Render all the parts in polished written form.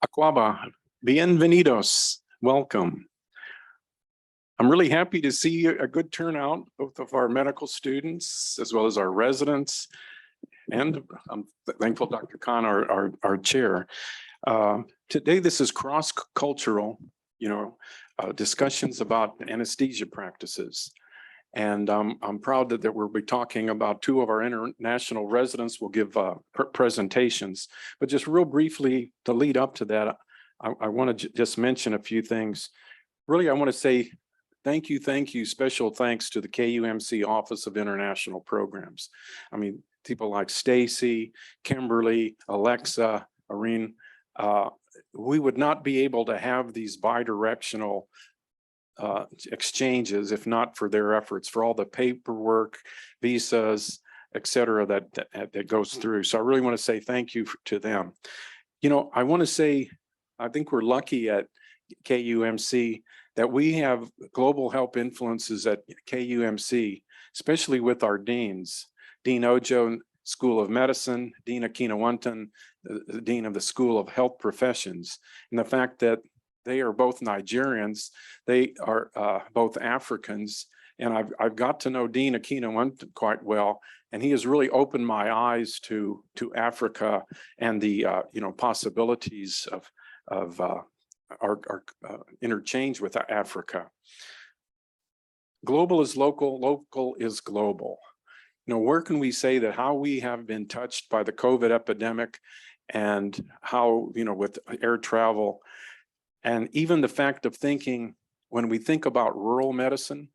Aquaba, bienvenidos, welcome. I'm really happy to see a good turnout, both of our medical students as well as our residents. And I'm thankful Dr. Khan, our chair. Today, this is cross-cultural, discussions about anesthesia practices. And I'm proud that we'll be talking about two of our international residents will give presentations. But just real briefly, to lead up to that, I want to just mention a few things. Really, I want to say thank you, special thanks to the KUMC Office of International Programs. I mean, people like Stacy, Kimberly, Alexa, Irene, we would not be able to have these bi-directional exchanges if not for their efforts, for all the paperwork, visas, et cetera, that goes through. So I really want to say thank you to them. I want to say, I think we're lucky at KUMC that we have global health influences at KUMC, especially with our deans, Dean Ojo, School of Medicine, Dean Akinawantan, the Dean of the School of Health Professions, and the fact that they are both Nigerians, they are both Africans, and I've got to know Dean Akinawantan quite well, and he has really opened my eyes to Africa and the possibilities of our interchange with Africa. Global is local, local is global. Where can we say that how we have been touched by the COVID epidemic and how, with air travel, and even the fact of thinking, when we think about rural medicine,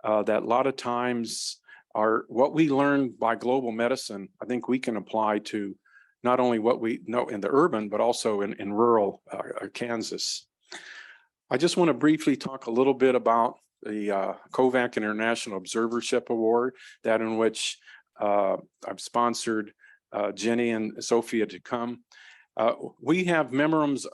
that a lot of times what we learn by global medicine, I think we can apply to not only what we know in the urban, but also in rural Kansas. I just want to briefly talk a little bit about the Kovac International Observership Award, that in which I've sponsored Jenny and Sophia to come. We have memorandums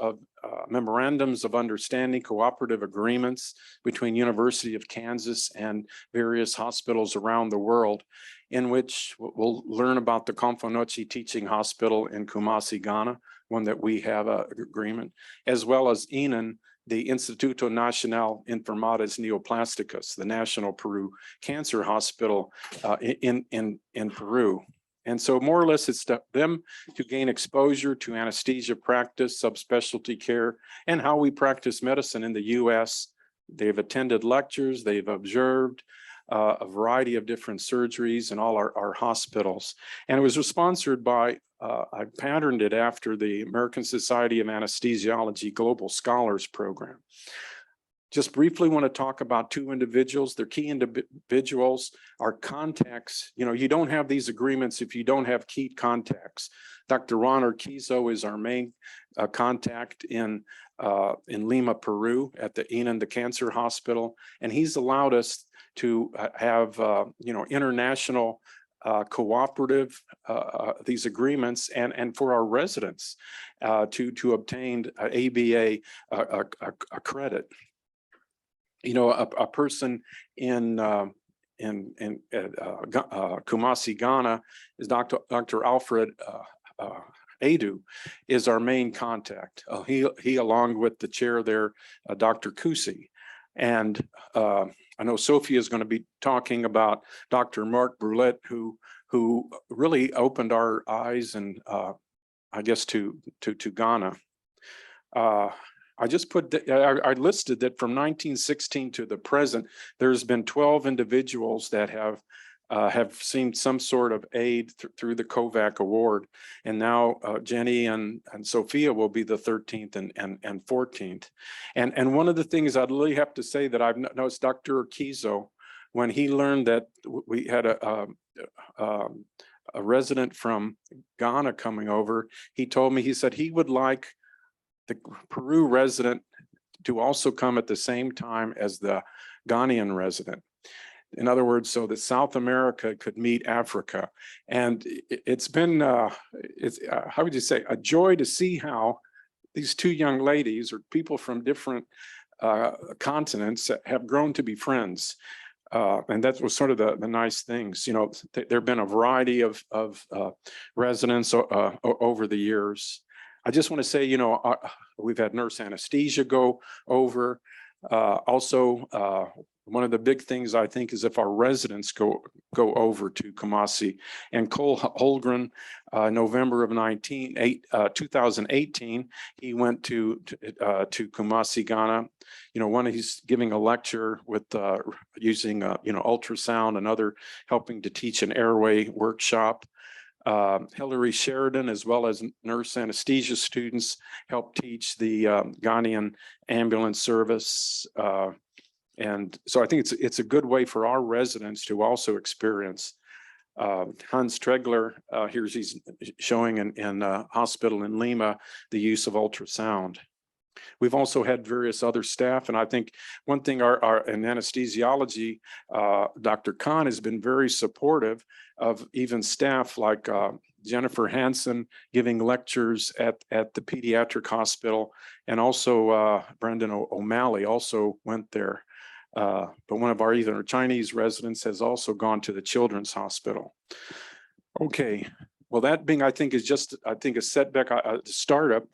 of understanding, cooperative agreements between University of Kansas and various hospitals around the world, in which we'll learn about the Komfonochi Teaching Hospital in Kumasi, Ghana, one that we have an agreement, as well as INAN, the Instituto Nacional Enfermedades Neoplásticas, the National Peru Cancer Hospital in Peru. And so more or less it's them to gain exposure to anesthesia practice, subspecialty care, and how we practice medicine in the US. They've attended lectures, they've observed a variety of different surgeries in all our hospitals. And it was sponsored by, I patterned it after the American Society of Anesthesiology Global Scholars Program. Just briefly want to talk about two individuals. They're key individuals, our contacts. You don't have these agreements if you don't have key contacts. Dr. Ron Urquizo is our main contact in Lima, Peru, at the INAN, the Cancer Hospital, and he's allowed us to have international cooperative these agreements and for our residents to obtain ABA credit. A person in Kumasi, Ghana is Dr. Alfred Adu is our main contact. He along with the chair there, Dr. Kusi. And I know Sophia is going to be talking about Dr. Mark Brulette, who really opened our eyes and I guess to Ghana. I just put, I listed that from 1916 to the present, there's been 12 individuals that have seen some sort of aid through the Kovac Award. And now Jenny and Sophia will be the 13th and 14th. And one of the things I'd really have to say that I've noticed Dr. Urquizo, when he learned that we had a resident from Ghana coming over, he told me, he said he would like the Peru resident to also come at the same time as the Ghanaian resident. In other words, so that South America could meet Africa. And it's been, how would you say, a joy to see how these two young ladies or people from different continents have grown to be friends. And that was sort of the nice things. You know, there have been a variety of residents over the years. I just want to say, you know, we've had nurse anesthesia go over. Also, one of the big things I think is if our residents go over to Kumasi. And Cole Holgren, November of 2018, he went to Kumasi, Ghana. You know, he's giving a lecture with using you know, ultrasound and other, helping to teach an airway workshop. Hillary Sheridan, as well as nurse anesthesia students, helped teach the Ghanaian ambulance service. And so I think it's a good way for our residents to also experience. Hans Tregler, he's showing in a hospital in Lima the use of ultrasound. We've also had various other staff, and I think one thing our in anesthesiology, Dr. Khan has been very supportive of even staff like Jennifer Hansen giving lectures at the pediatric hospital, and also Brendan O'Malley also went there. But one of our Chinese residents has also gone to the children's hospital. Okay, well, that being, I think, is just, a setback, startup.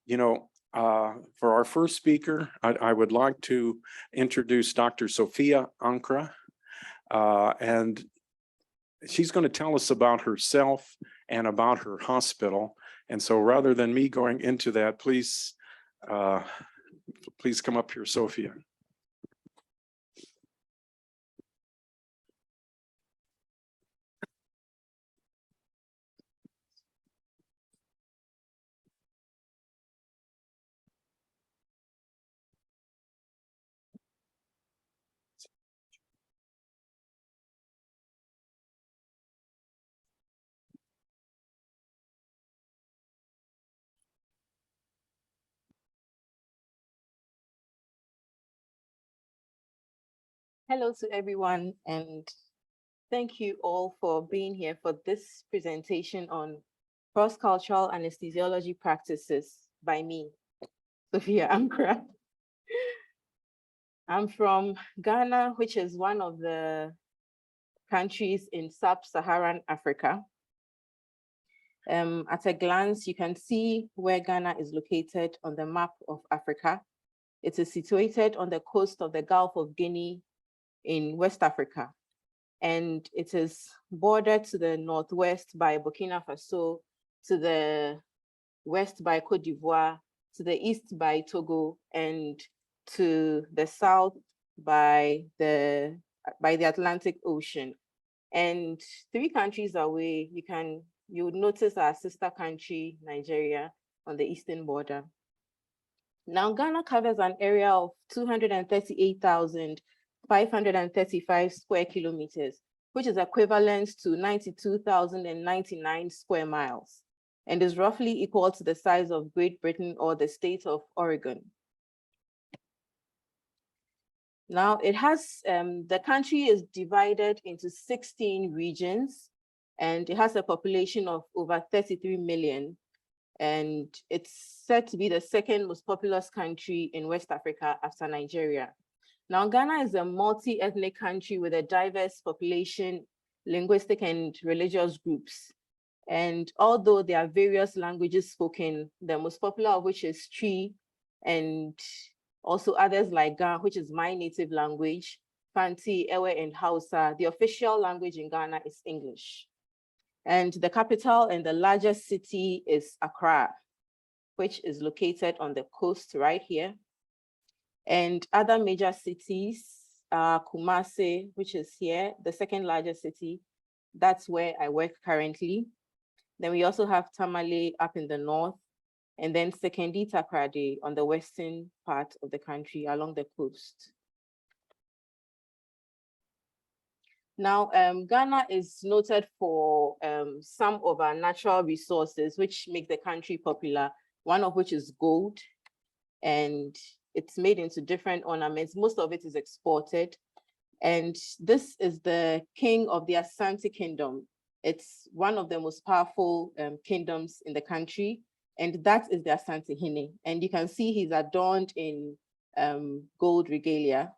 You know, for our first speaker, I would like to introduce Dr. Sophia Ankra, and she's going to tell us about herself and about her hospital. And so rather than me going into that, please come up here, Sophia. Hello to everyone, and thank you all for being here for this presentation on cross-cultural anesthesiology practices by me, Sophia Ankra. I'm from Ghana, which is one of the countries in sub-Saharan Africa. At a glance, you can see where Ghana is located on the map of Africa. It is situated on the coast of the Gulf of Guinea in West Africa. And it is bordered to the northwest by Burkina Faso, to the west by Cote d'Ivoire, to the east by Togo, and to the south by the Atlantic Ocean. And 3 countries away, you would notice our sister country, Nigeria, on the eastern border. Now, Ghana covers an area of 238,535 square kilometers, which is equivalent to 92,099 square miles, and is roughly equal to the size of Great Britain or the state of Oregon. Now, it has, the country is divided into 16 regions, and it has a population of over 33 million. And it's said to be the second most populous country in West Africa after Nigeria. Now, Ghana is a multi-ethnic country with a diverse population, linguistic and religious groups. And although there are various languages spoken, the most popular of which is Twi, and also others like Ga, which is my native language, Fanti, Ewe, and Hausa, the official language in Ghana is English. And the capital and the largest city is Accra, which is located on the coast right here. And other major cities are Kumasi, which is here, the second largest city. That's where I work currently. Then we also have Tamale up in the north, and then Sekondi Takoradi on the western part of the country along the coast. Now, Ghana is noted for some of our natural resources, which make the country popular, one of which is gold, and it's made into different ornaments. Most of it is exported. And this is the king of the Asante Kingdom. It's one of the most powerful kingdoms in the country, and that is the Asante Hene. And you can see he's adorned in gold regalia.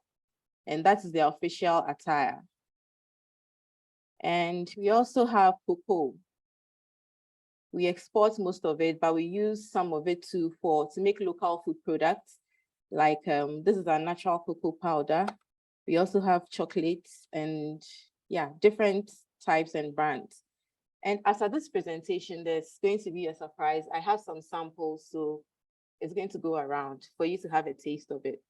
and that is their official attire. And we also have cocoa. We export most of it, but we use some of it to make local food products. Like this is our natural cocoa powder. We also have chocolates and yeah, different types and brands. And after this presentation, there's going to be a surprise. I have some samples, so it's going to go around for you to have a taste of it.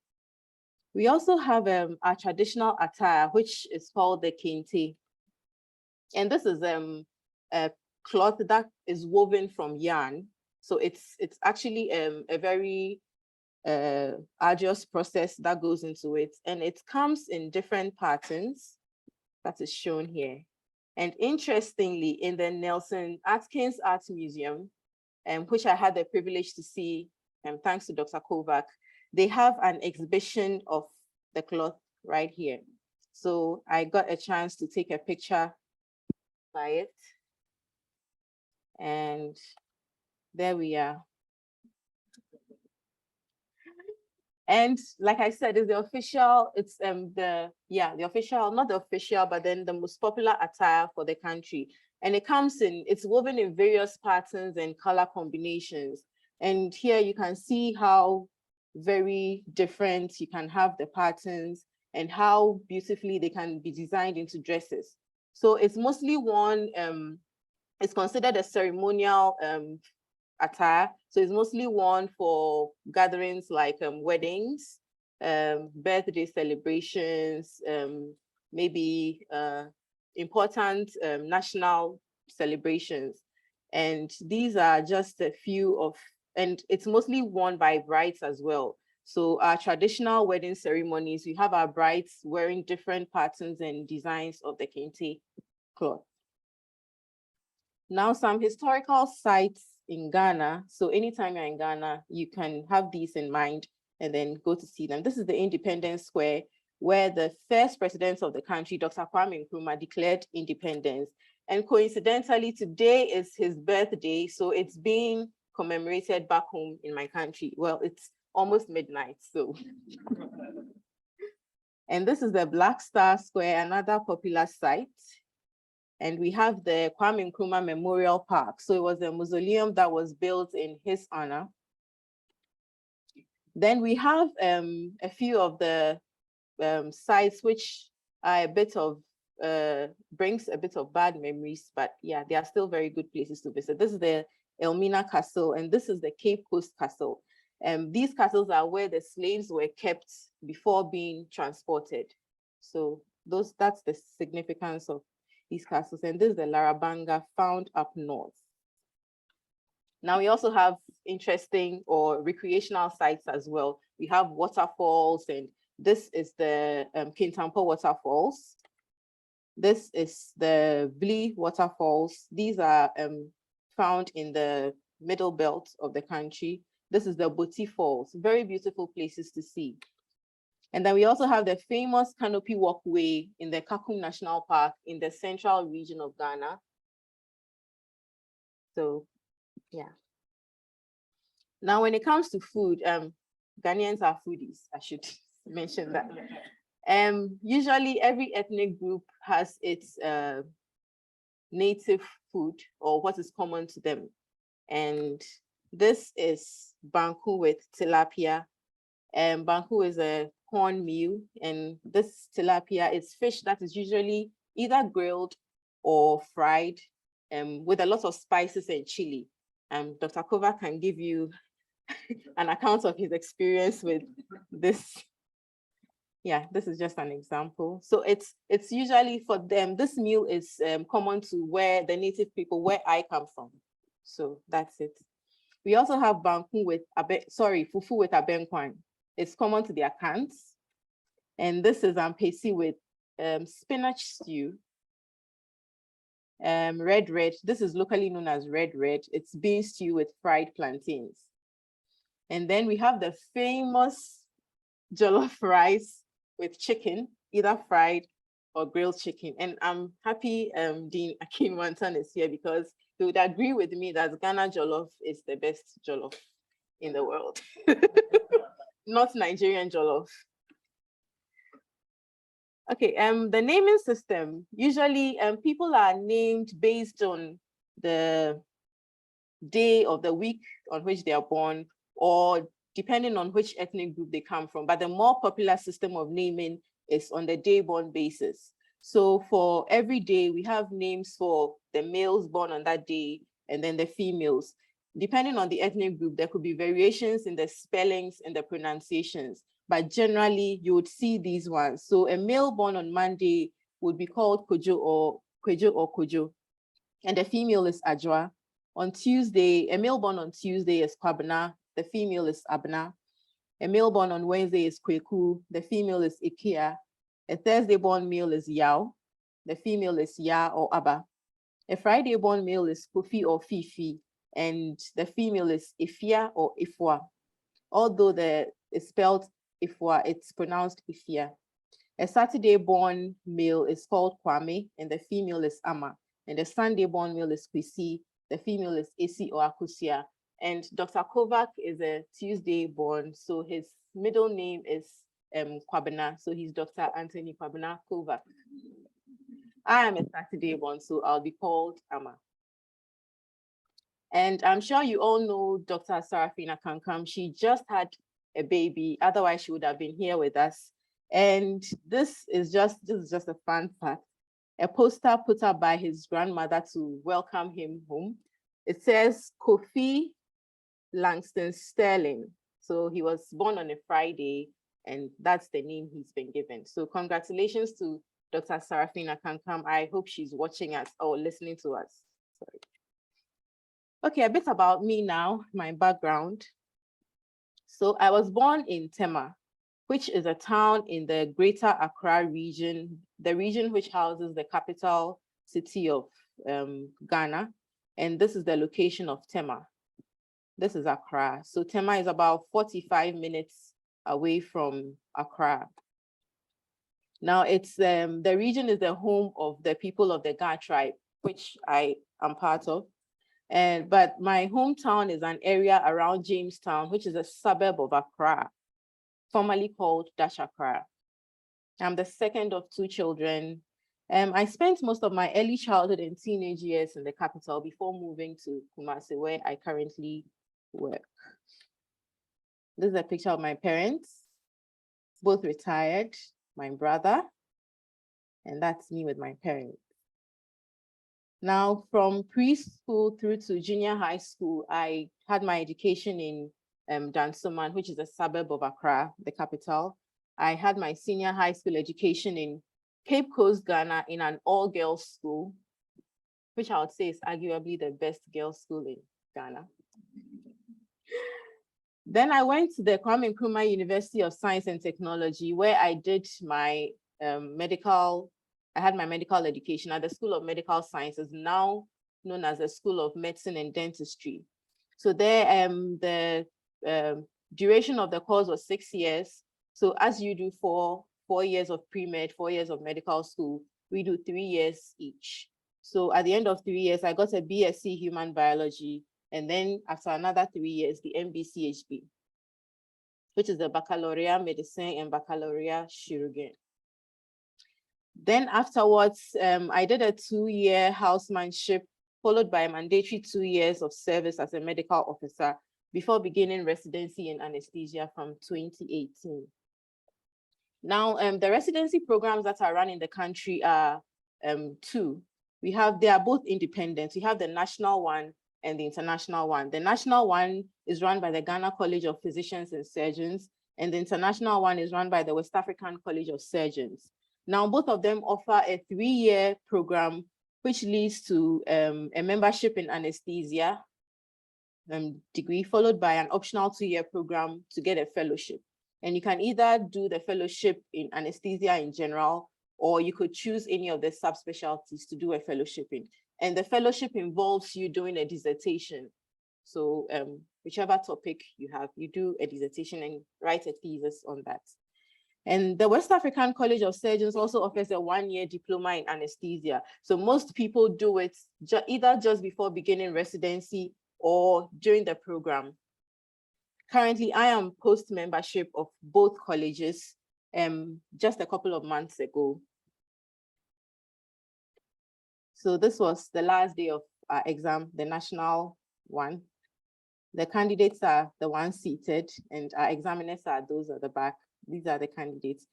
We also have our traditional attire, which is called the kente. And this is a cloth that is woven from yarn. So it's actually a very arduous process that goes into it. And it comes in different patterns that is shown here. And interestingly, in the Nelson Atkins Art Museum, which I had the privilege to see, thanks to Dr. Kovac, they have an exhibition of the cloth right here. So I got a chance to take a picture by it. And there we are. And like I said, it's the official, it's the official, not the official, but then the most popular attire for the country. And it comes in, it's woven in various patterns and color combinations. And here you can see how very different you can have the patterns and how beautifully they can be designed into dresses. So it's mostly worn, it's considered a ceremonial attire. So it's mostly worn for gatherings like weddings, birthday celebrations, maybe important national celebrations. And these are just a few of, and it's mostly worn by brides as well. So our traditional wedding ceremonies, we have our brides wearing different patterns and designs of the kente cloth. Now, some historical sites in Ghana. So anytime you're in Ghana, you can have these in mind and then go to see them. This is the Independence Square, where the first president of the country, Dr. Kwame Nkrumah, declared independence. And coincidentally, today is his birthday, so it's being commemorated back home in my country. Well, it's almost midnight, so. And this is the Black Star Square, another popular site. And we have the Kwame Nkrumah Memorial Park. So it was a mausoleum that was built in his honor. Then we have a few of the sites which are a bit of, brings a bit of bad memories, but yeah, they are still very good places to visit. This is the Elmina Castle, and this is the Cape Coast Castle. These castles are where the slaves were kept before being transported. So that's the significance of these castles. And this is the Larabanga, found up north. Now we also have interesting or recreational sites as well. We have waterfalls, and this is the Kintampo waterfalls. This is the Blee waterfalls. These are found in the middle belt of the country. This is the Boti Falls, very beautiful places to see. And then we also have the famous Canopy Walkway in the Kakum National Park in the central region of Ghana. So, yeah. Now, when it comes to food, Ghanaians are foodies, I should mention that. Usually, every ethnic group has its native food or what is common to them. And this is banku with tilapia. Banku is a cornmeal, and this tilapia is fish that is usually either grilled or fried with a lot of spices and chili. Dr. Kovac can give you an account of his experience with this. Yeah, this is just an example. So it's usually for them, this meal is common to where the native people, where I come from. So that's it. We also have banku with, fufu with abenkwan. It's common to their cans. And this is ampesi with spinach stew. Red. This is locally known as red. It's bean stew with fried plantains. And then we have the famous jollof rice with chicken, either fried or grilled chicken. And I'm happy Dean Akinwantan is here because he would agree with me that Ghana jollof is the best jollof in the world. Not Nigerian jollof. Okay, the naming system, usually people are named based on the day of the week on which they are born, or depending on which ethnic group they come from. But the more popular system of naming is on the day born basis. So for every day, we have names for the males born on that day and then the females. Depending on the ethnic group, there could be variations in the spellings and the pronunciations, but generally you would see these ones. So a male born on Monday would be called Kojo or Kojo, and the female is Ajwa. On Tuesday, a male born on Tuesday is Kwabena, the female is Abna. A male born on Wednesday is Kweku, the female is Ikia. A Thursday born male is Yao, the female is Ya or Aba. A Friday born male is Kofi or Fifi, and the female is Ifia or Ifwa. Although it's spelled Ifwa, it's pronounced Ifia. A Saturday born male is called Kwame, and the female is Ama. And the Sunday born male is Kwisi, the female is Esi or Akusia. And Dr. Kovac is a Tuesday born, so his middle name is Kwabena, so he's Dr. Anthony Kwabena Kovac. I am a Saturday born, so I'll be called Ama. And I'm sure you all know Dr. Sarafina Kankam. She just had a baby, otherwise she would have been here with us. And this is just a fun fact. A poster put up by his grandmother to welcome him home. It says Kofi Langston Sterling. So he was born on a Friday, and that's the name he's been given. So congratulations to Dr. Sarafina Kankam. I hope she's watching us or listening to us. Sorry. Okay, a bit about me now, my background. So I was born in Tema, which is a town in the Greater Accra region, the region which houses the capital city of Ghana. And this is the location of Tema. This is Accra. So Tema is about 45 minutes away from Accra. Now it's the region is the home of the people of the Ga tribe, which I am part of. But my hometown is an area around Jamestown, which is a suburb of Accra, formerly called Dash Accra. I'm the second of two children. I spent most of my early childhood and teenage years in the capital before moving to Kumasi, where I currently work. This is a picture of my parents, both retired, my brother, and that's me with my parents. Now, from preschool through to junior high school, I had my education in Dansoman, which is a suburb of Accra, the capital. I had my senior high school education in Cape Coast, Ghana, in an all-girls school, which I would say is arguably the best girls' school in Ghana. Then I went to the Kwame Nkrumah University of Science and Technology, where I did my I had my medical education at the School of Medical Sciences, now known as the School of Medicine and Dentistry. So there, the duration of the course was 6 years. So as you do four years of pre-med, 4 years of medical school, we do 3 years each. So at the end of 3 years, I got a BSc Human Biology, and then after another 3 years, the MBCHB, which is the Baccalaureate Medicine and Baccalaureate Chirurgeon. Then afterwards, I did a 2-year housemanship, followed by a mandatory 2 years of service as a medical officer before beginning residency in anesthesia from 2018. Now, the residency programs that are run in the country are two. They are both independent. We have the national one and the international one. The national one is run by the Ghana College of Physicians and Surgeons, and the international one is run by the West African College of Surgeons. Now, both of them offer a 3-year program, which leads to a membership in anesthesia degree, followed by an optional 2-year program to get a fellowship. And you can either do the fellowship in anesthesia in general, or you could choose any of the subspecialties to do a fellowship in. And the fellowship involves you doing a dissertation. So whichever topic you have, you do a dissertation and write a thesis on that. And the West African College of Surgeons also offers a 1-year diploma in anesthesia. So most people do it either just before beginning residency or during the program. Currently, I am post-membership of both colleges, just a couple of months ago. So this was the last day of our exam, the national one. The candidates are the ones seated and our examiners are those at the back. These are the candidates.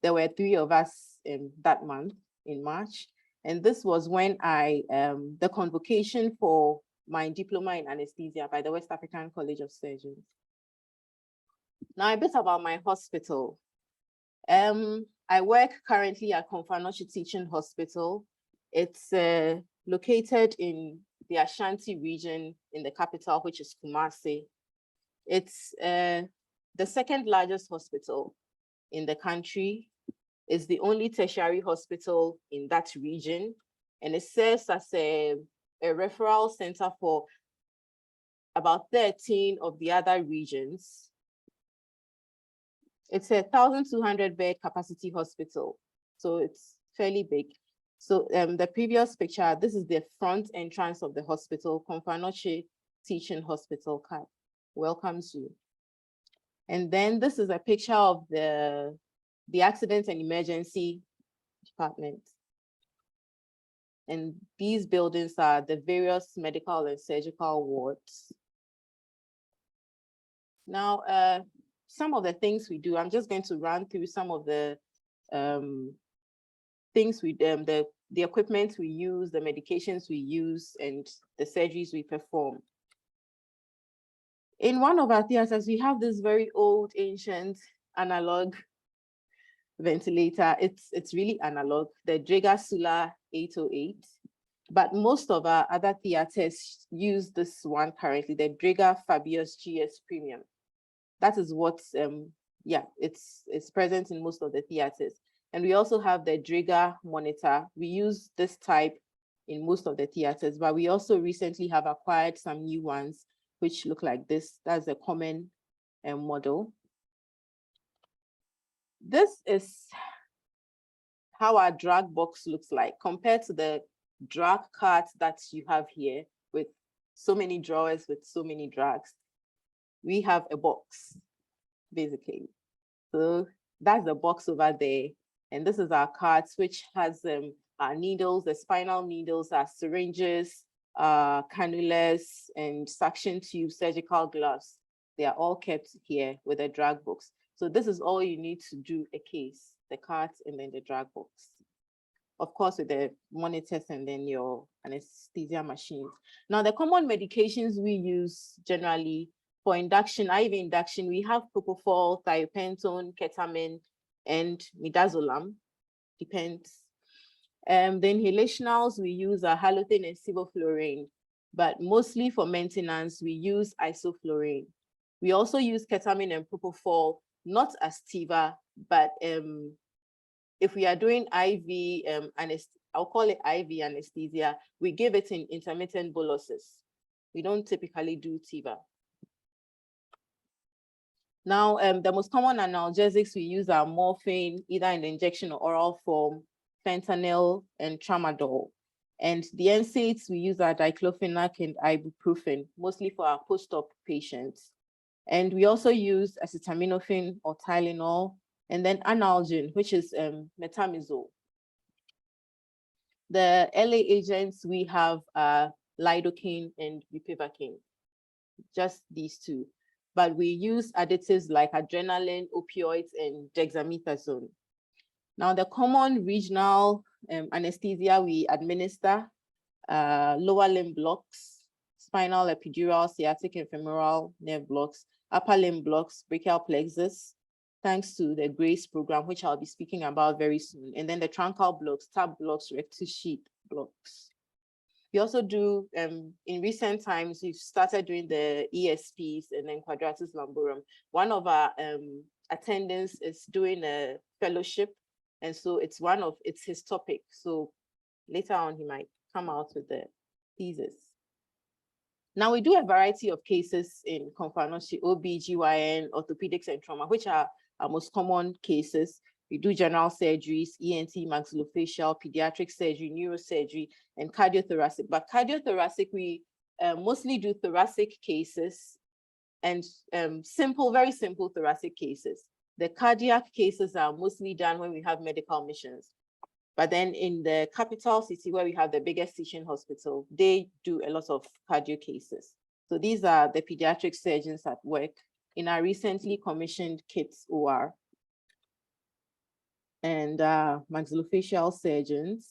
There were 3 of us that month in March. And this was when the convocation for my diploma in anesthesia by the West African College of Surgeons. Now a bit about my hospital. I work currently at Konfanochi Teaching Hospital. It's located in the Ashanti region in the capital, which is Kumasi. It's the second largest hospital in the country. It's the only tertiary hospital in that region. And it serves as a referral center for about 13 of the other regions. It's a 1,200 bed capacity hospital. So it's fairly big. So the previous picture, this is the front entrance of the hospital. Konfanochi Teaching Hospital KATH welcomes you. And then this is a picture of the accident and emergency department. And these buildings are the various medical and surgical wards. Now, some of the things we do, I'm just going to run through some of the things we do, the equipment we use, the medications we use, and the surgeries we perform. In one of our theaters, we have this very old, ancient, analog ventilator. It's really analog, the Draeger Sula 808. But most of our other theaters use this one currently, the Draeger Fabius GS Premium. That is what's, it's present in most of the theaters. And we also have the Draeger monitor. We use this type in most of the theaters, but we also recently have acquired some new ones, which look like this. That's a common model. This is how our drug box looks like compared to the drug cart that you have here with so many drawers with so many drugs. We have a box, basically. So that's the box over there. And this is our carts, which has our needles, the spinal needles, our syringes, cannulas, and suction tubes, surgical gloves. They are all kept here with a drug box. So this is all you need to do a case, the cart and then the drug box. Of course, with the monitors and then your anesthesia machines. Now, the common medications we use generally for induction, IV induction, we have propofol, thiopentone, ketamine, and midazolam, depends. The inhalationals we use are halothane and sevoflurane, but mostly for maintenance, we use isoflurane. We also use ketamine and propofol, not as Tiva, but if we are doing IV, I'll call it IV anesthesia, we give it in intermittent boluses. We don't typically do Tiva. Now, the most common analgesics we use are morphine, either in the injection or oral form, fentanyl, and tramadol. And the NSAIDs we use are diclofenac and ibuprofen, mostly for our post-op patients. And we also use acetaminophen or Tylenol, and then analgin, which is metamizole. The LA agents we have are lidocaine and bupivacaine, just these two. But we use additives like adrenaline, opioids, and dexamethasone. Now, the common regional anesthesia we administer, lower limb blocks, spinal, epidural, sciatic and femoral nerve blocks, upper limb blocks, brachial plexus, thanks to the GRACE program, which I'll be speaking about very soon. And then the truncal blocks, tab blocks, rectus sheath blocks. We also do, in recent times, we've started doing the ESPs and then quadratus lumborum. One of our attendants is doing a fellowship, and so it's his topic. So later on, he might come out with the thesis. Now, we do a variety of cases in Konfanochi, OB, GYN, orthopedics, and trauma, which are our most common cases. We do general surgeries, ENT, maxillofacial, pediatric surgery, neurosurgery, and cardiothoracic. But cardiothoracic, we mostly do thoracic cases and very simple thoracic cases. The cardiac cases are mostly done when we have medical missions. But then in the capital city where we have the biggest teaching hospital, they do a lot of cardio cases. So these are the pediatric surgeons at work in our recently commissioned kits Awar. And maxillofacial surgeons.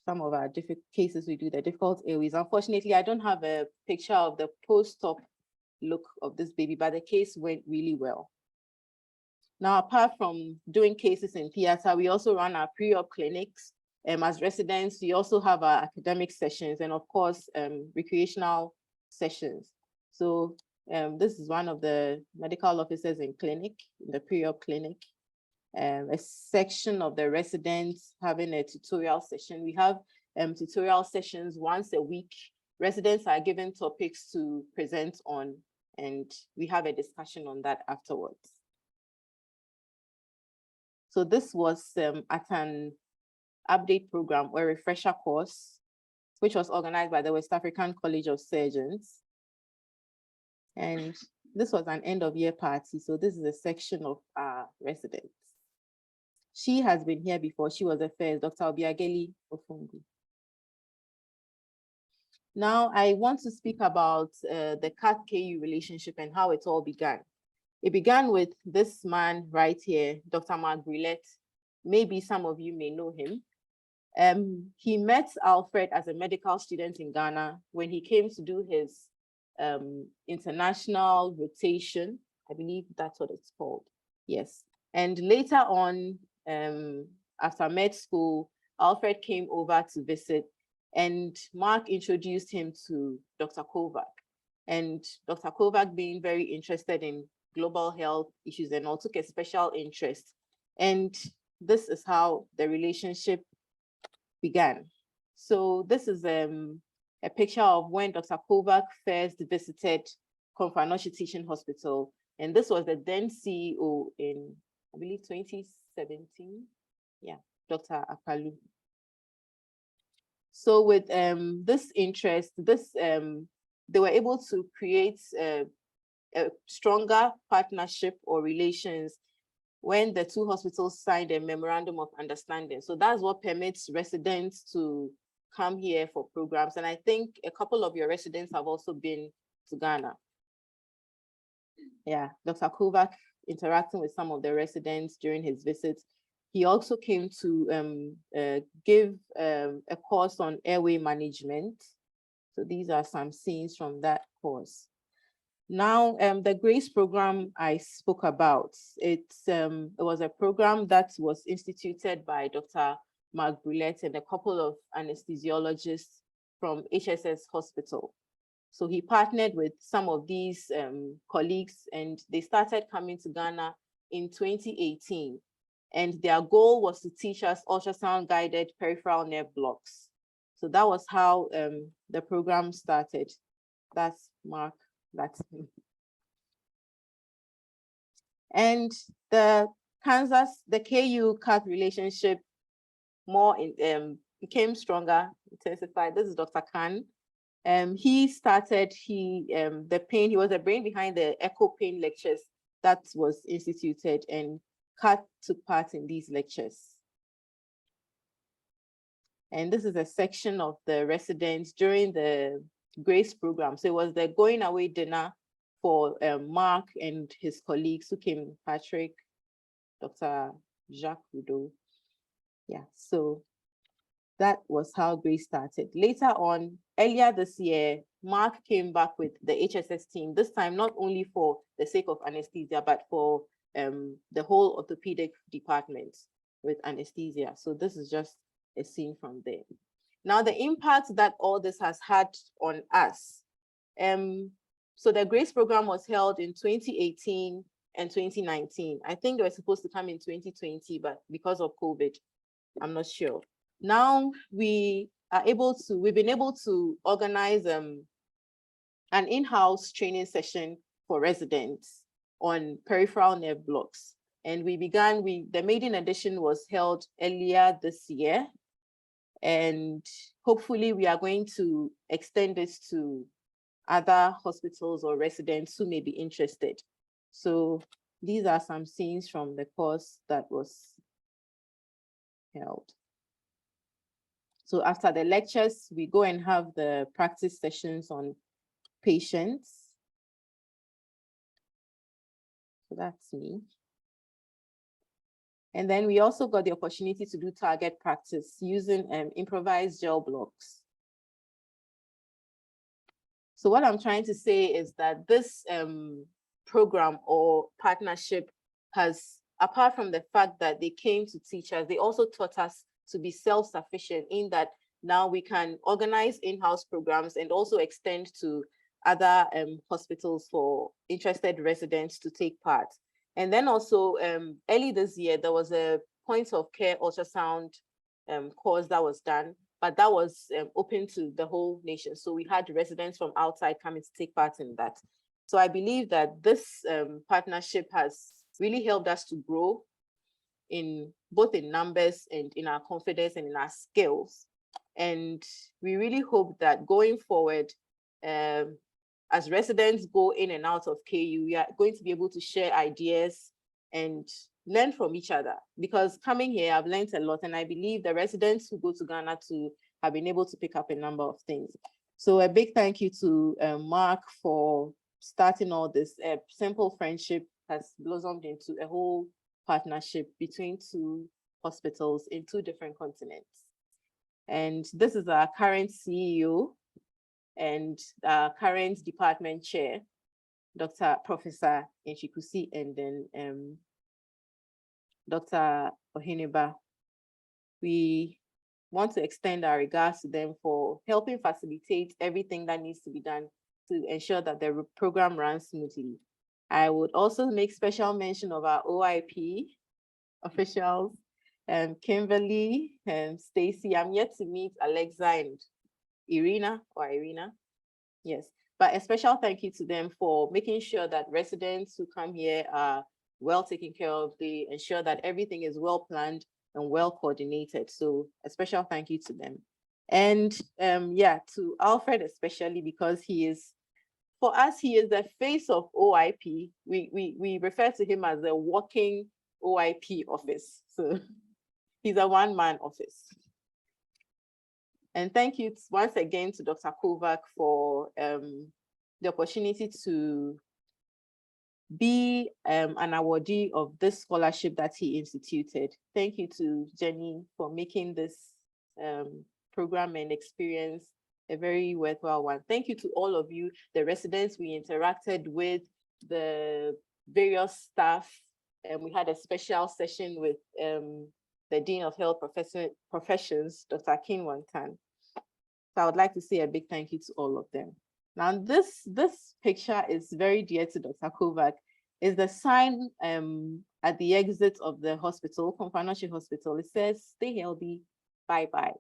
Some of our cases we do the difficult airways. Unfortunately, I don't have a picture of the post-op look of this baby, but the case went really well. Now, apart from doing cases in theater, we also run our pre-op clinics. As residents, we also have our academic sessions and of course, recreational sessions. So this is one of the medical officers in clinic, in the pre-op clinic. A section of the residents having a tutorial session. We have tutorial sessions once a week. Residents are given topics to present on, and we have a discussion on that afterwards. So this was at an update program or refresher course, which was organized by the West African College of Surgeons. And this was an end of year party. So this is a section of our residents. She has been here before. She was the first, Dr. Obiageli Ofungu. Now I want to speak about the KATH-KU relationship and how it all began. It began with this man right here, Dr. Mark Brillet. Maybe some of you may know him. He met Alfred as a medical student in Ghana when he came to do his international rotation. I believe that's what it's called. Yes. And later on, after med school, Alfred came over to visit and Mark introduced him to Dr. Kovac. And Dr. Kovac, being very interested in global health issues and all, took a special interest. And this is how the relationship began. So this is a picture of when Dr. Kovac first visited Komfanoshi Teaching Hospital. And this was the then CEO in, I believe, 2017. Yeah, Dr. Akalu. So with this interest, they were able to create a stronger partnership or relations when the two hospitals signed a memorandum of understanding. So that's what permits residents to come here for programs. And I think a couple of your residents have also been to Ghana. Yeah, Dr. Kovac interacting with some of the residents during his visits. He also came to give a course on airway management. So these are some scenes from that course. Now, the GRACE program I spoke about, it was a program that was instituted by Dr. Mark Brillet and a couple of anesthesiologists from HSS Hospital. So he partnered with some of these colleagues and they started coming to Ghana in 2018. And their goal was to teach us ultrasound guided peripheral nerve blocks. So that was how the program started. That's Mark, that's him. And the KU-KATH relationship more became stronger, intensified. This is Dr. Khan. He started, he was the brain behind the echo pain lectures that was instituted, and KATH took part in these lectures. And this is a section of the residents during the GRACE program. So it was the going away dinner for Mark and his colleagues who came, Patrick, Dr. Jacques Rudeau. Yeah, so that was how GRACE started. Later on, earlier this year, Mark came back with the HSS team, this time not only for the sake of anesthesia, but for the whole orthopedic department with anesthesia. So this is just a scene from there. Now, the impact that all this has had on us. So the GRACE program was held in 2018 and 2019. I think they were supposed to come in 2020, but because of COVID, I'm not sure. Now we've been able to organize an in-house training session for residents on peripheral nerve blocks. And the maiden edition was held earlier this year. And hopefully we are going to extend this to other hospitals or residents who may be interested. So these are some scenes from the course that was held. So after the lectures, we go and have the practice sessions on patients. So that's me. And then we also got the opportunity to do target practice using improvised gel blocks. So what I'm trying to say is that this program or partnership has, apart from the fact that they came to teach us, they also taught us to be self-sufficient, in that now we can organize in-house programs and also extend to other hospitals for interested residents to take part. And then also early this year, there was a point of care ultrasound course that was done, but that was open to the whole nation. So we had residents from outside coming to take part in that. So I believe that this partnership has really helped us to grow in both in numbers and in our confidence and in our skills. And we really hope that going forward, as residents go in and out of KU, we are going to be able to share ideas and learn from each other. Because coming here, I've learned a lot, and I believe the residents who go to Ghana too have been able to pick up a number of things. So a big thank you to Mark for starting all this. Simple friendship has blossomed into a whole partnership between two hospitals in two different continents. And this is our current CEO and our current department chair, Professor Nchikusi, and then Dr. Ohineba. We want to extend our regards to them for helping facilitate everything that needs to be done to ensure that the program runs smoothly. I would also make special mention of our OIP officials, Kimberly and Stacy. I'm yet to meet Alexa and Irina. Yes, but a special thank you to them for making sure that residents who come here are well taken care of. They ensure that everything is well planned and well coordinated. So a special thank you to them. And yeah, to Alfred especially, because he is, for us, he is the face of OIP. We refer to him as a walking OIP office. So he's a one-man office. And thank you once again to Dr. Kovac for the opportunity to be an awardee of this scholarship that he instituted. Thank you to Jenny for making this program and experience a very worthwhile one. Thank you to all of you, the residents we interacted with, the various staff, and we had a special session with the Dean of Health Professions, Dr. Kinwan Tan. So I would like to say a big thank you to all of them. Now, this picture is very dear to Dr. Kovac. It's the sign at the exit of the hospital, Komfanoche Hospital. It says, "Stay healthy, bye-bye."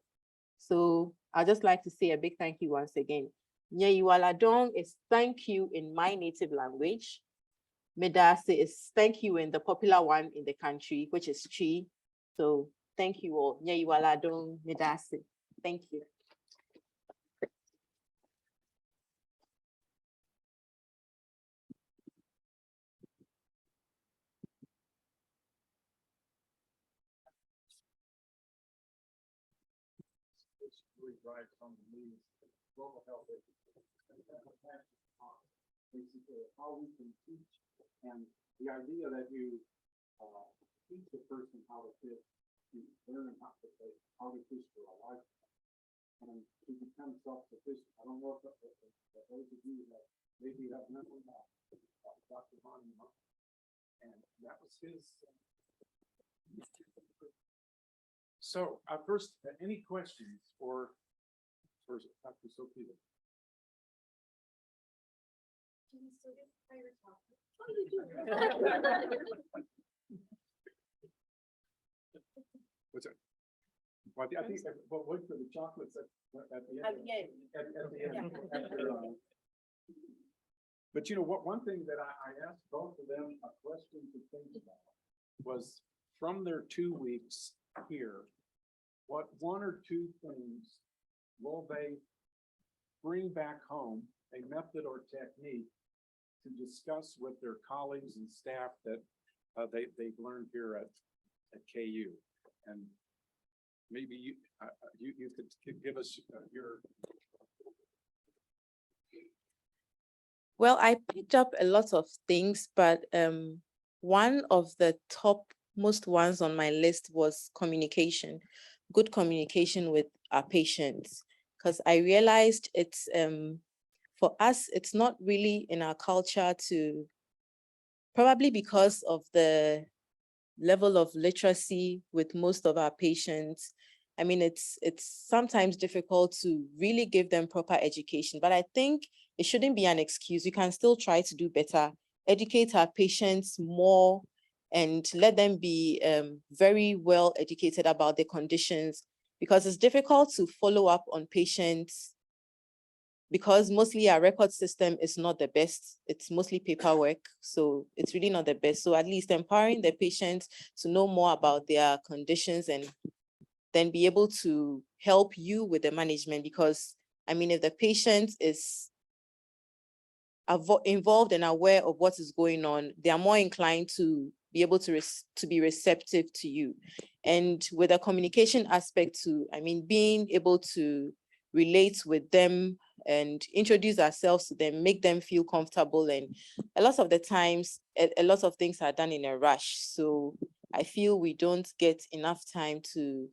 So I'd just like to say a big thank you once again. Nyeyiwaladong is thank you in my native language. Medase is thank you in the popular one in the country, which is Chi. So thank you all. Nyeyiwaladong, Medase. Thank you. Right from the global health basically how we can teach, and the idea that you teach a person how to fish, to learn how to fish for a lifetime, and to become self-sufficient. I don't know if those of you that maybe have mental health, Dr. Bonnie, and that was his. So first, any questions for Dr. Sophia? Can you still get fire chocolate? What are you doing? What's that? Well, I think we'll wait for the chocolates at the end. At the end. After, but you know what? One thing that I asked both of them a question to think about was, from their 2 weeks here, what one or two things will they bring back home, a method or technique to discuss with their colleagues and staff that they've learned here at KU. And maybe you could give us your. Well, I picked up a lot of things, but one of the topmost ones on my list was communication, good communication with our patients, because I realized it's for us, it's not really in our culture to, probably because of the level of literacy with most of our patients. I mean, it's sometimes difficult to really give them proper education, but I think it shouldn't be an excuse. We can still try to do better, educate our patients more, and let them be very well educated about their conditions, because it's difficult to follow up on patients because mostly our record system is not the best. It's mostly paperwork, so it's really not the best. So at least empowering the patients to know more about their conditions and then be able to help you with the management. Because I mean, if the patient is involved and aware of what is going on, they are more inclined to be able to be receptive to you. And with a communication aspect too, I mean, being able to relate with them and introduce ourselves to them, make them feel comfortable. And a lot of the times, a lot of things are done in a rush. So I feel we don't get enough time to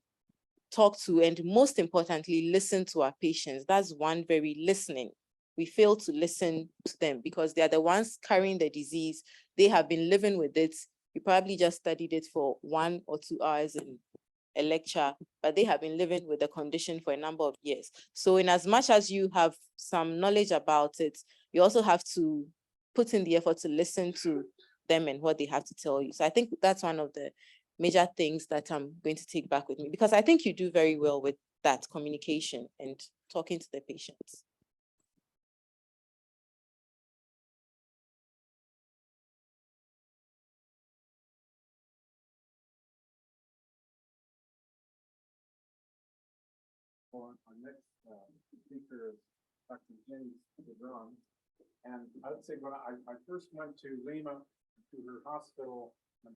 talk to, and most importantly, listen to our patients. That's one very listening. We fail to listen to them because they are the ones carrying the disease. They have been living with it. You probably just studied it for 1 or 2 hours in a lecture, but they have been living with the condition for a number of years. So in as much as you have some knowledge about it, you also have to put in the effort to listen to them and what they have to tell you. So I think that's one of the major things that I'm going to take back with me, because I think you do very well with that communication and talking to the patients. Our next speaker is Dr. Jenny DeGrom. And I would say when I first went to Lima, to her hospital, and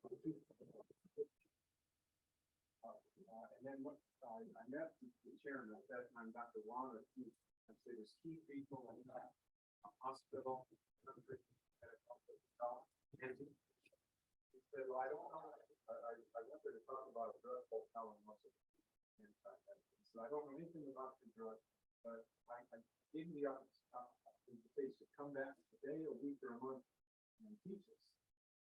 then I met the chairman at that time, Dr. Awar. I'd say there's key people in that hospital. And he said, well, I don't know. I wanted to talk about a drug called muscle. So I don't know anything about the drug, but I gave him the invitation to come back today, a week, or a month and teach us.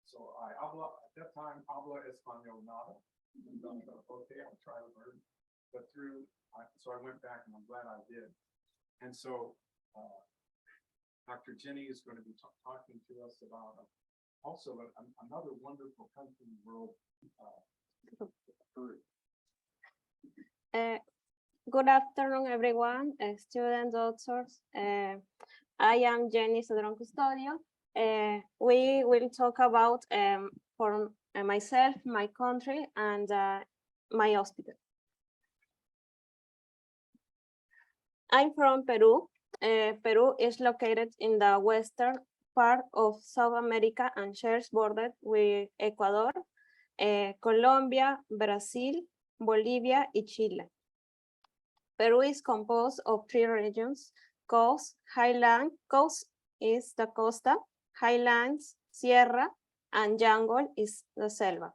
So at that time, habla español nada. Okay, I'll try to learn. But so I went back and I'm glad I did. And so Dr. Jenny is going to be talking to us about also another wonderful country in the world, Peru. Good afternoon, everyone, students, doctors. I am Jenny Cedron Custodio. We will talk about for myself, my country, and my hospital. I'm from Peru. Peru is located in the western part of South America and shares border with Ecuador, Colombia, Brazil, Bolivia, and Chile. Peru is composed of 3 regions: coast, highland. Coast is the costa, highlands, sierra, and jungle is the selva.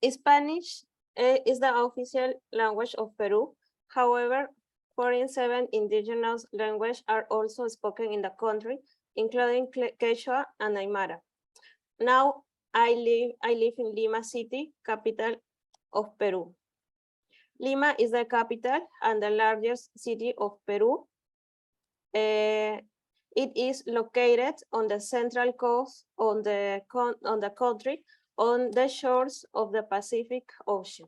Spanish is the official language of Peru. However, 47 indigenous languages are also spoken in the country, including Quechua and Aymara. Now, I live in Lima City, capital of Peru. Lima is the capital and the largest city of Peru. It is located on the central coast on the country, on the shores of the Pacific Ocean.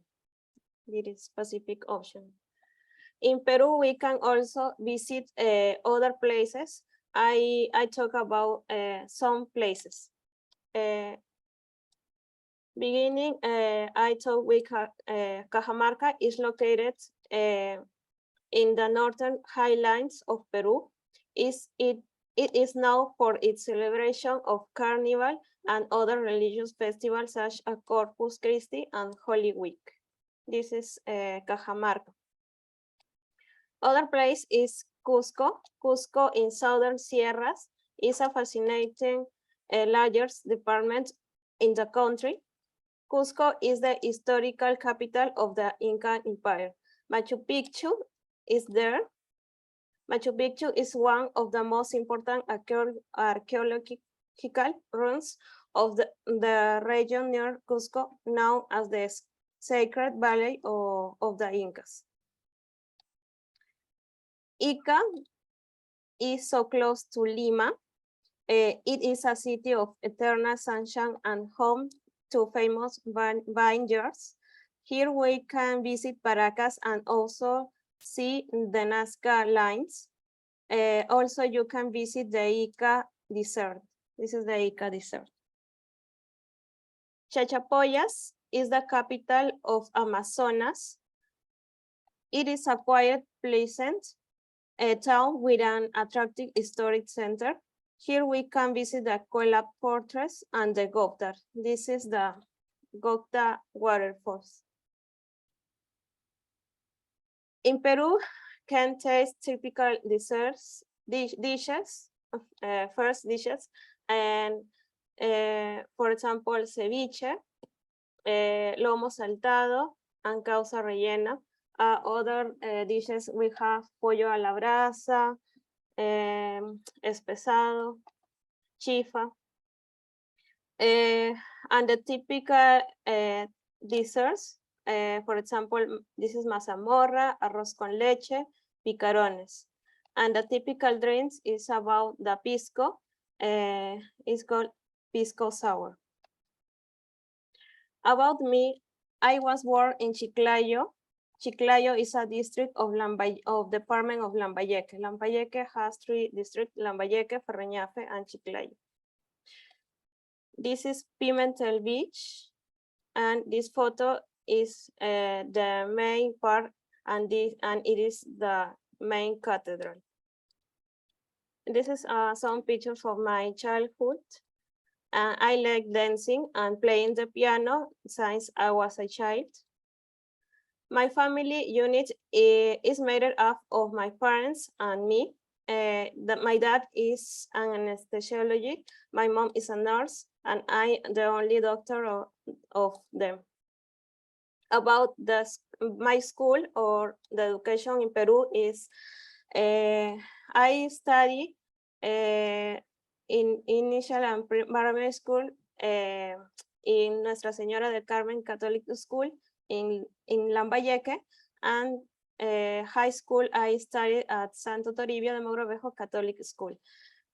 It is Pacific Ocean. In Peru, we can also visit other places. I talk about some places. Beginning, I talk with Cajamarca is located in the northern highlands of Peru. It It is known for its celebration of Carnival and other religious festivals such as Corpus Christi and Holy Week. This is Cajamarca. Other place is Cusco. Cusco in southern Sierras is a fascinating largest department in the country. Cusco is the historical capital of the Inca Empire. Machu Picchu is there. Machu Picchu is one of the most important archaeological ruins of the region near Cusco, known as the Sacred Valley of the Incas. Ica is so close to Lima. It is a city of eternal sunshine and home to famous vineyards. Here we can visit Paracas and also see the Nazca lines. Also, you can visit the Ica Desert. This is the Ica Desert. Chachapoyas is the capital of Amazonas. It is a quiet, pleasant town with an attractive historic center. Here we can visit the Cola Fortress and the Gocta. This is the Gocta waterfalls. In Peru, can taste typical desserts, dishes, and for example, ceviche, lomo saltado, and causa rellena. Other dishes we have pollo a la brasa, espesado, chifa. And the typical desserts, for example, this is mazamorra, arroz con leche, picarones. And the typical drinks is about the pisco, it's called pisco sour. About me, I was born in Chiclayo. Chiclayo is a district of department of Lambayeque. Lambayeque has 3 districts, Lambayeque, Ferreñafe, and Chiclayo. This is Pimentel Beach, and this photo is the main part, and it is the main cathedral. This is some pictures of my childhood. I like dancing and playing the piano since I was a child. My family unit is made up of my parents and me. My dad is an anesthesiology, my mom is a nurse, and I the only doctor of them. About my school or the education in Peru is, I study in initial and primary school in Nuestra Señora del Carmen Catholic School in Lambayeque, and high school I studied at Santo Toribio de Mogrovejo Catholic School.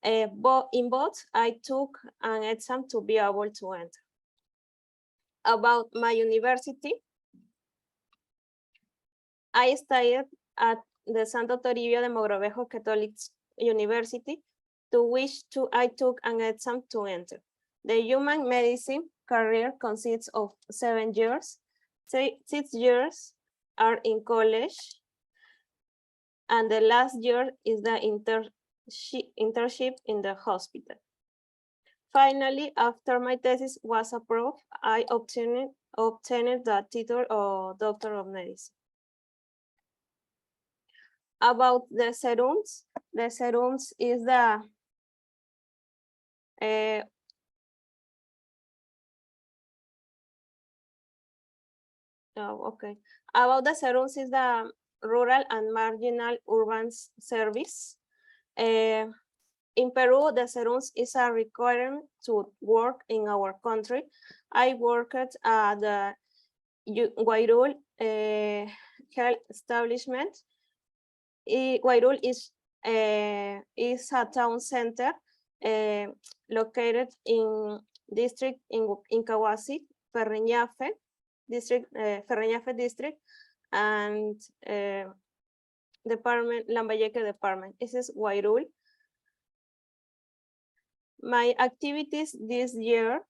In both, I took an exam to be able to enter. About my university, I studied at the Santo Toribio de Mogrovejo Catholic University, to which I took an exam to enter. The human medicine career consists of 7 years. 6 years are in college, and the last year is the internship in the hospital. Finally, after my thesis was approved, I obtained the title of Doctor of Medicine. About the serums is the About the serums is the rural and marginal urban service. In Peru, the serums is a requirement to work in our country. I worked at the Guairul health establishment. Guairul is a town center located in district in Incahuasi, Ferreñafe district, and department, Lambayeque department. This is Guairul. My activities this year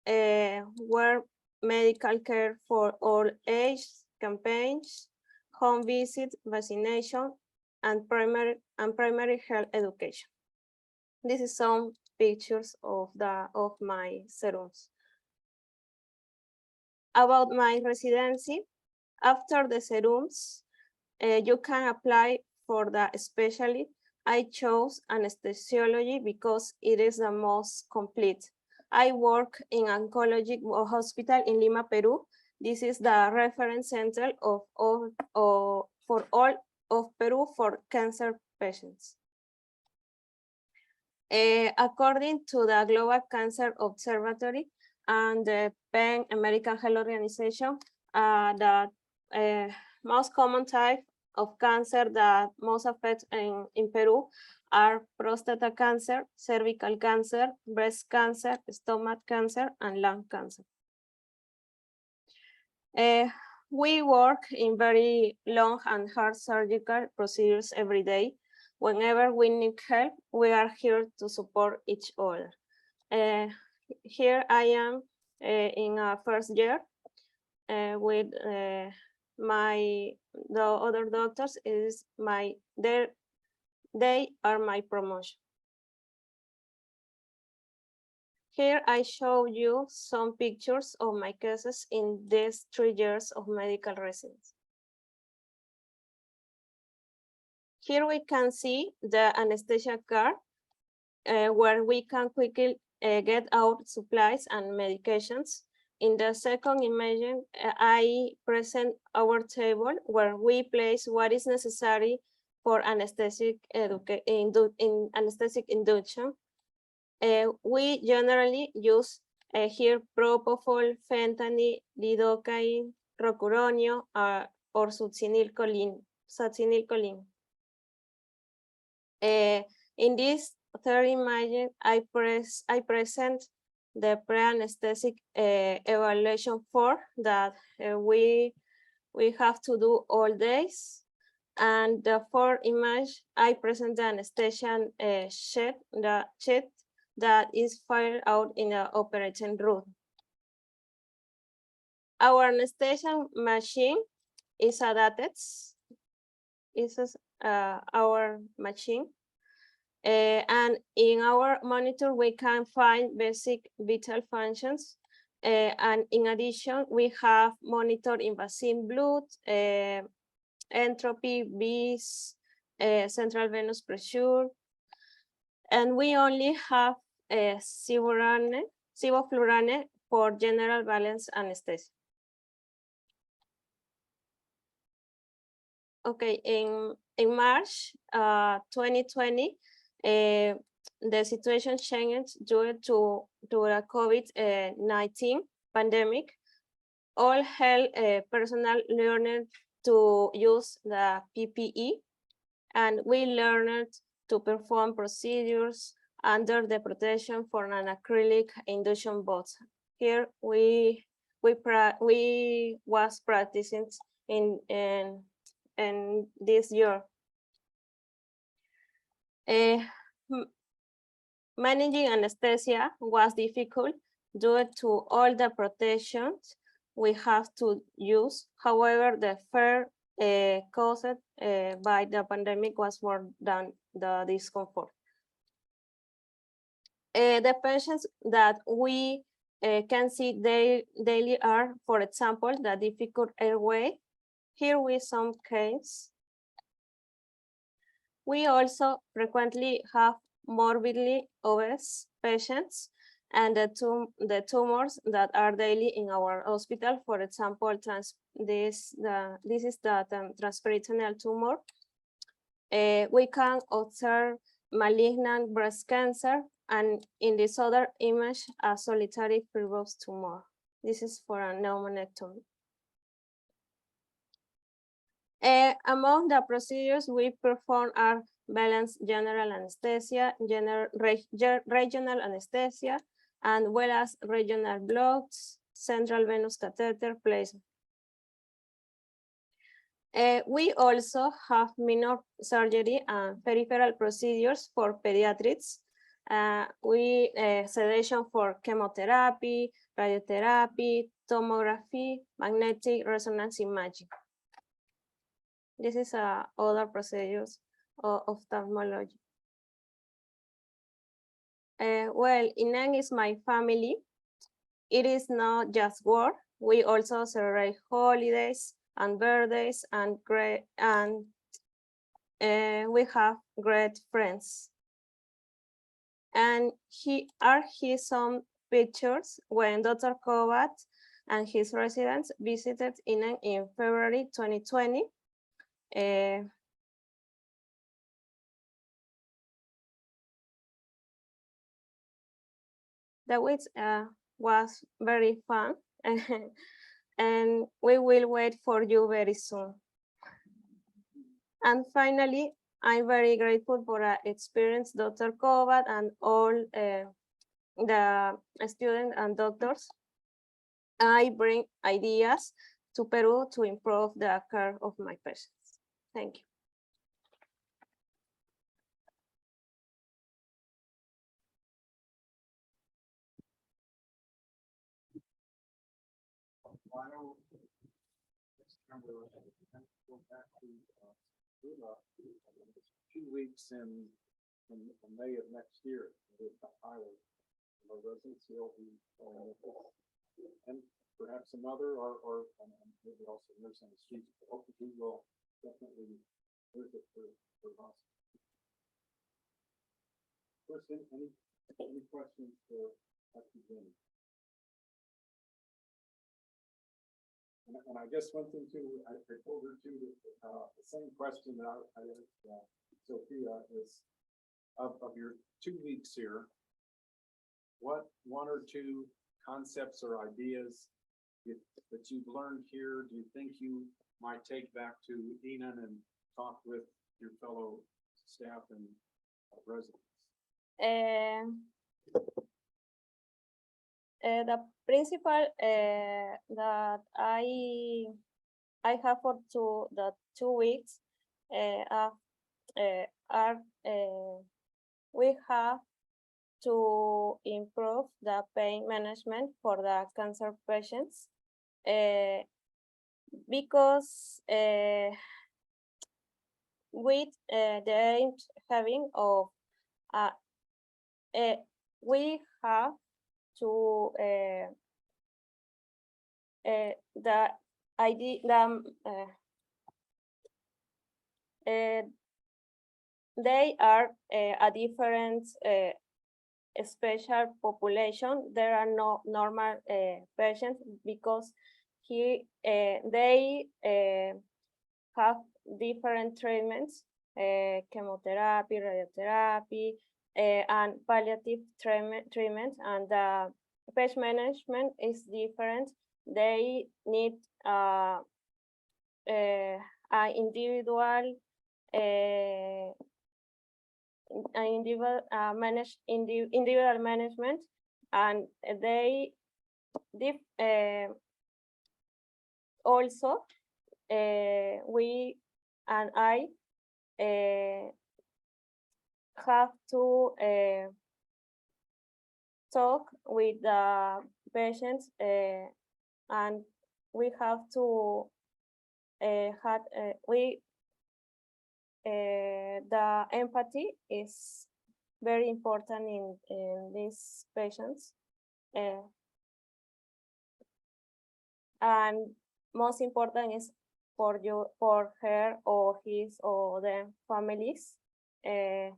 were medical care for all ages, campaigns, home visit, vaccination, and primary health education. This is some pictures of my serums. About my residency, after the serums, you can apply for the specialty. I chose anesthesiology because it is the most complete. I work in oncology hospital in Lima, Peru. This is the reference center for all of Peru for cancer patients. According to the Global Cancer Observatory and the Pan American Health Organization, the most common type of cancer that most affect in Peru are prostate cancer, cervical cancer, breast cancer, stomach cancer, and lung cancer. We work in very long and hard surgical procedures every day. Whenever we need help, we are here to support each other. Here I am in our first year with the other doctors. They are my promotion. Here I show you some pictures of my cases in these 3 years of medical residency. Here we can see the anesthesia card where we can quickly get out supplies and medications. In the second image, I present our table where we place what is necessary for anesthetic induction. We generally use here propofol, fentanyl, lidocaine, rocuronio, or succinylcholine. In this third image, I present the pre-anesthetic evaluation form that we have to do all days. And the fourth image, I present the anesthesia sheet that is fired out in the operating room. Our anesthesia machine is adapted. This is our machine. And in our monitor, we can find basic vital functions. And in addition, we have monitored invasive blood, entropy, B's, central venous pressure. And we only have sevoflurane for general balance anesthesia. Okay, in March 2020, the situation changed due to the COVID-19 pandemic. All health personnel learned to use the PPE, and we learned to perform procedures under the protection for an acrylic induction box. Here we was practicing in this year. Managing anesthesia was difficult due to all the protections we have to use. However, the fear caused by the pandemic was more than the discomfort. The patients that we can see daily are, for example, the difficult airway. Here we some case. We also frequently have morbidly obese patients and the tumors that are daily in our hospital. For example, this is the transperitoneal tumor. We can observe malignant breast cancer, and in this other image, a solitary fibrous tumor. This is for a pneumonectomy. Among the procedures we perform are balanced general anesthesia, regional anesthesia, and well as regional blocks, central venous catheter placement. We also have minor surgery and peripheral procedures for pediatrics. Sedation for chemotherapy, radiotherapy, tomography, magnetic resonance imaging. This is other procedures of ophthalmology. Well, INAN is my family. It is not just work. We also celebrate holidays and birthdays and we have great friends. And here some pictures when Dr. Kovac and his residents visited INAN in February 2020. The week was very fun and we will wait for you very soon. And finally, I'm very grateful for our experience, Dr. Kovac and all the students and doctors. I bring ideas to Peru to improve the care of my patients. Thank you. Go back to 2 weeks in May of next year with the pilot of residency will be and perhaps another or maybe also nurse anesthesia. Hopefully we will definitely visit for us. First, any questions for Dr. Jenny? And I guess one thing too, I told her too, the same question that I asked Sophia is, of your 2 weeks here, what one or two concepts or ideas that you've learned here, do you think you might take back to Enan and talk with your fellow staff and residents? The principle that I have for the 2 weeks are we have to improve the pain management for the cancer patients because with the having of we have to the idea they are a different special population. There are no normal patients because they have different treatments, chemotherapy, radiotherapy, and palliative treatment, and the patient management is different. They need individual individual management, and they also we and I have to talk with the patients and we have to the empathy is very important in these patients, and most important is for her or his or their families, and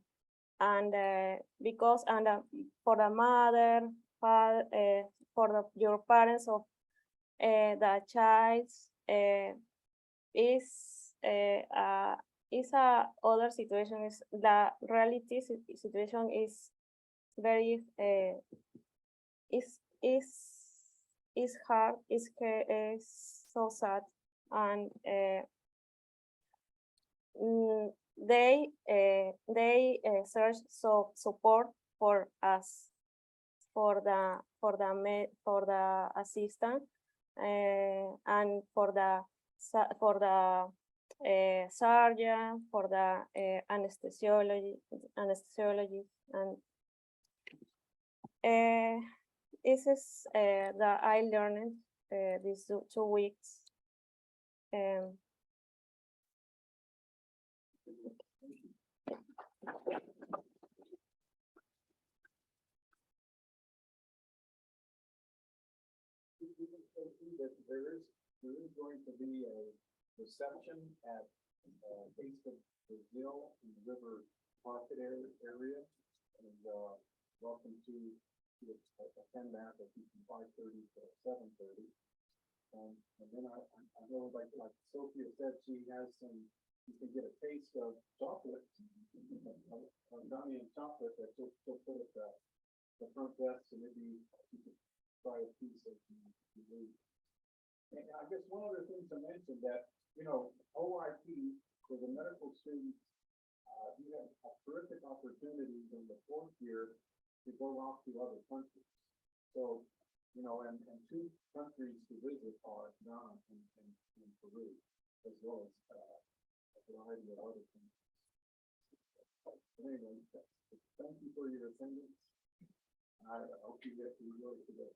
because for the mother, father, for your parents of the child is a other situation. Is the reality situation is very is hard, is so sad, and they search support for us, for the assistant, and for the surgeon, for the anesthesiology, and this is the I learned these 2 weeks. there is going to be a reception at Taste of Brazil in the River Market area, and welcome to attend that at 5:30 to 7:30. And then I know, like Sophia said, she has some. You can get a taste of chocolate, gummy and chocolate that she'll put at the front desk, and maybe you can try a piece of the leaf. And I guess one other thing to mention that, OIP for the medical students, you have a terrific opportunity in the 4th year to go off to other countries. So, and 2 countries to visit are Ghana and Peru, as well as a variety of other countries. But anyway, thank you for your attendance. I hope you get to enjoy today.